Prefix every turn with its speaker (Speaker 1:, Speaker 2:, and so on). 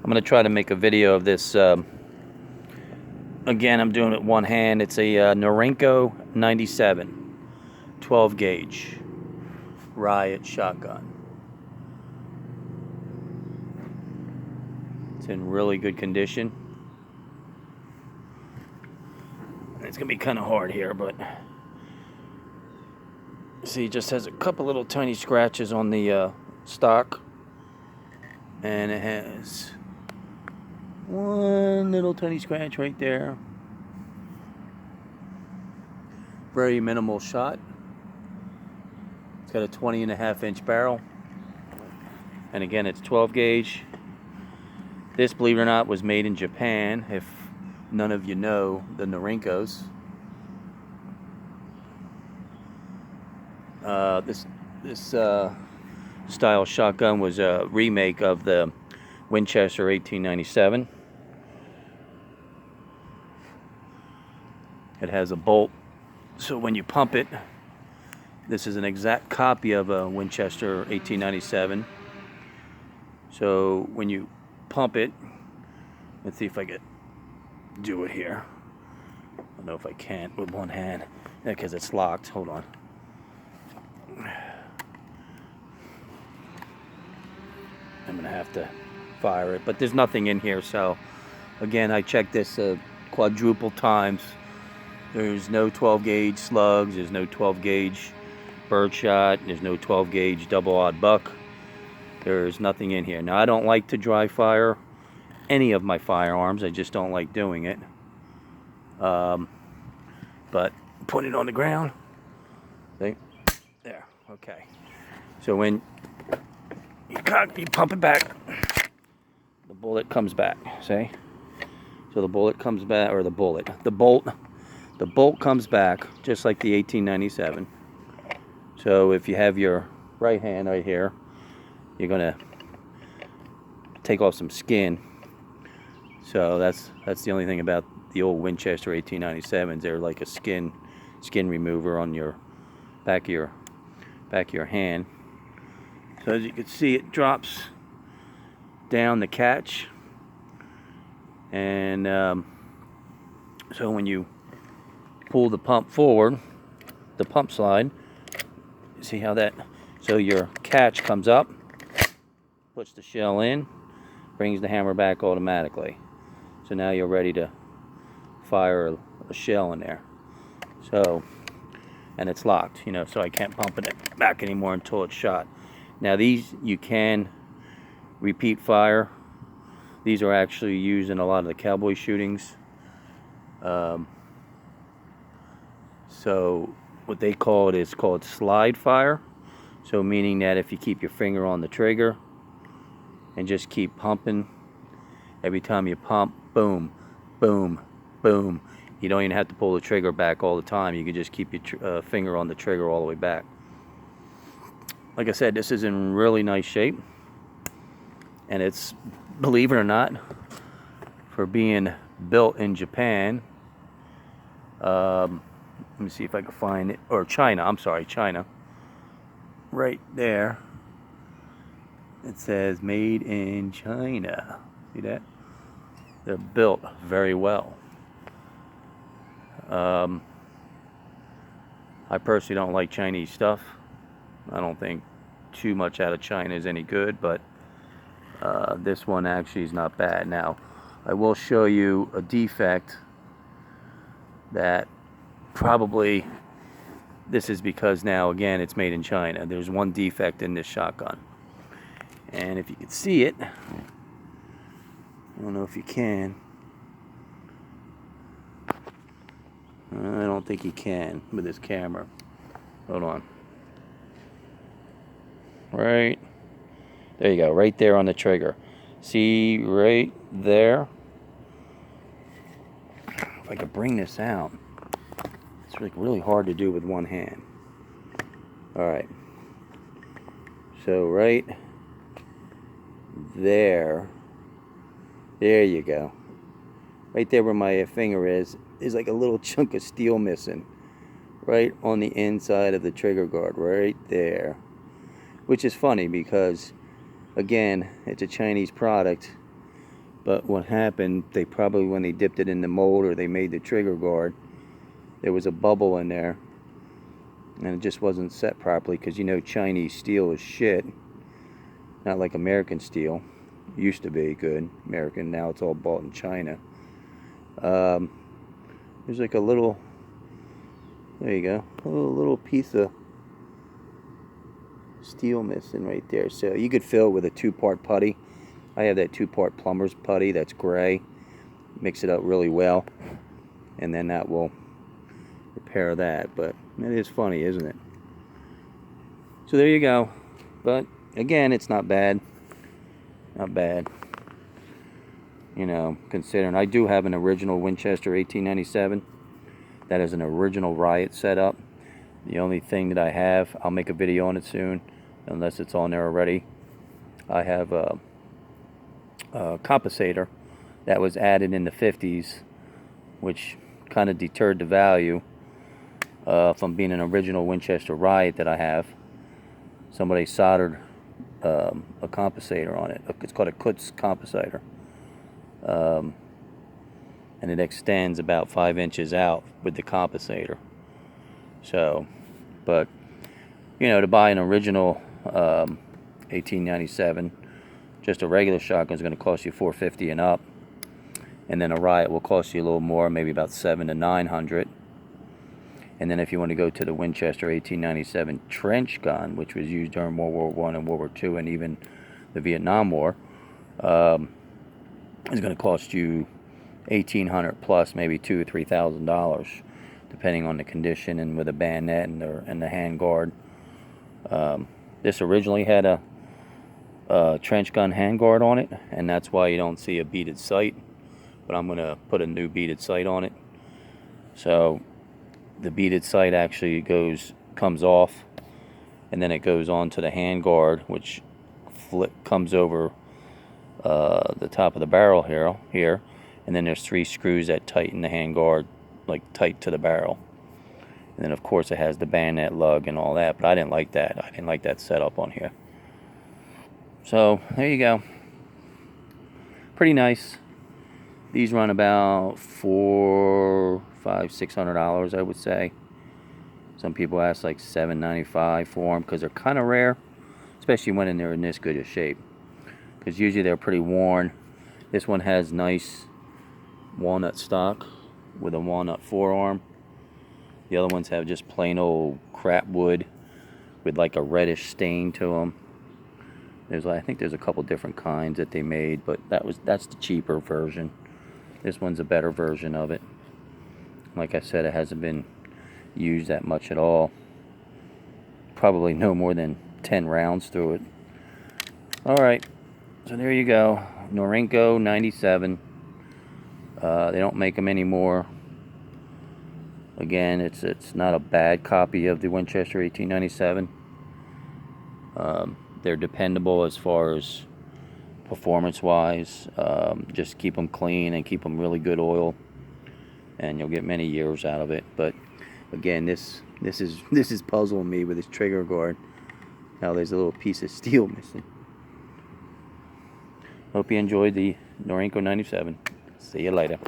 Speaker 1: I'm going to try to make a video of this. Again, I'm doing it one hand. It's a Norinco 97 12 gauge riot shotgun. It's in really good condition. It's going to be kind of hard here, but see, it just has a couple little tiny scratches on the stock. And it has one little tiny scratch right there. Very minimal shot. It's got a 20.5-inch barrel. And again, it's 12 gauge. This, believe it or not, was made in Japan. If none of you know the Norincos. This style shotgun was a remake of the Winchester 1897. It has a bolt, so when you pump it, this is an exact copy of a Winchester 1897. So when you pump it, let's see if I can do it here. I don't know if I can with one hand, because it's locked. Hold on. I'm gonna have to fire it, but there's nothing in here. So again, I checked this quadruple times. There's no 12 gauge slugs, there's no 12 gauge birdshot, there's no 12 gauge double odd buck. There's nothing in here. Now, I don't like to dry fire any of my firearms. I just don't like doing it. But put it on the ground. See? There. Okay. So when you pump it back, the bullet comes back. See? So the bullet comes back, or the bolt comes back just like the 1897. So if you have your right hand right here, you're gonna take off some skin. So that's the only thing about the old Winchester 1897s. They're like a skin remover on your back of your hand. So as you can see, it drops down the catch, and so when you pull the pump forward, the pump slide, see how that, so your catch comes up, puts the shell in, brings the hammer back automatically. So now you're ready to fire a shell in there. So, and it's locked, you know, so I can't pump it back anymore until it's shot. Now these, you can repeat fire. These are actually used in a lot of the cowboy shootings. So what they call it is called slide fire. So meaning that if you keep your finger on the trigger and just keep pumping, every time you pump, boom, boom, boom. You don't even have to pull the trigger back all the time. You can just keep your finger on the trigger all the way back. Like I said, this is in really nice shape. And it's, believe it or not, for being built in Japan, let me see if I can find it, or China, I'm sorry, China. Right there, it says made in China. See that? They're built very well. I personally don't like Chinese stuff. I don't think too much out of China is any good, but this one actually is not bad. Now, I will show you a defect that probably, this is because now, again, it's made in China. There's one defect in this shotgun. And if you can see it, I don't know if you can. I don't think you can with this camera. Hold on. Right there you go, right there on the trigger. See right there? If I could bring this out. It's like really hard to do with one hand. Alright. So right there. There you go. Right there where my finger is like a little chunk of steel missing. Right on the inside of the trigger guard. Right there. Which is funny because, again, it's a Chinese product. But what happened, they probably, when they dipped it in the mold or they made the trigger guard, there was a bubble in there, and it just wasn't set properly, because you know Chinese steel is shit. Not like American steel. Used to be good American, now it's all bought in China. There's like a little, there you go, a little piece of steel missing right there. So you could fill it with a 2-part putty. I have that 2-part plumber's putty that's gray. Mix it up really well, and then that will repair that. But it is funny, isn't it? So there you go. But again, it's not bad. Not bad. You know, considering I do have an original Winchester 1897. That is an original riot setup. The only thing that I have, I'll make a video on it soon, unless it's on there already. I have a compensator that was added in the 50s, which kind of deterred the value from being an original Winchester riot that I have. Somebody soldered a compensator on it. It's called a Kutz compensator. And it extends about 5 inches out with the compensator. So, but, you know, to buy an original 1897, just a regular shotgun is going to cost you $450 and up. And then a riot will cost you a little more, maybe about $700 to $900. And then if you want to go to the Winchester 1897 trench gun, which was used during World War I and World War II and even the Vietnam War, it's going to cost you $1,800 plus, maybe $2,000 or $3,000, depending on the condition and with a bayonet and the hand guard. This originally had a trench gun hand guard on it, and that's why you don't see a beaded sight. But I'm going to put a new beaded sight on it. So the beaded sight actually comes off, and then it goes on to the hand guard, which comes over the top of the barrel here, and then there's 3 screws that tighten the hand guard, like tight to the barrel. And then of course it has the bayonet lug and all that, but I didn't like that. I didn't like that setup on here. So there you go. Pretty nice. These run about $400, $500, $600, I would say. Some people ask like $795 for them because they're kind of rare, especially when they're in this good a shape. Because usually they're pretty worn. This one has nice walnut stock with a walnut forearm. The other ones have just plain old crap wood with like a reddish stain to them. I think there's a couple different kinds that they made, but that's the cheaper version. This one's a better version of it. Like I said, it hasn't been used that much at all. Probably no more than 10 rounds through it. Alright, so there you go. Norinco 97. They don't make them anymore. Again, it's not a bad copy of the Winchester 1897. They're dependable as far as performance wise. Just keep them clean and keep them really good oil, and you'll get many years out of it. But again, this is puzzling me with this trigger guard. Now there's a little piece of steel missing. Hope you enjoyed the Norinco 97. See you later.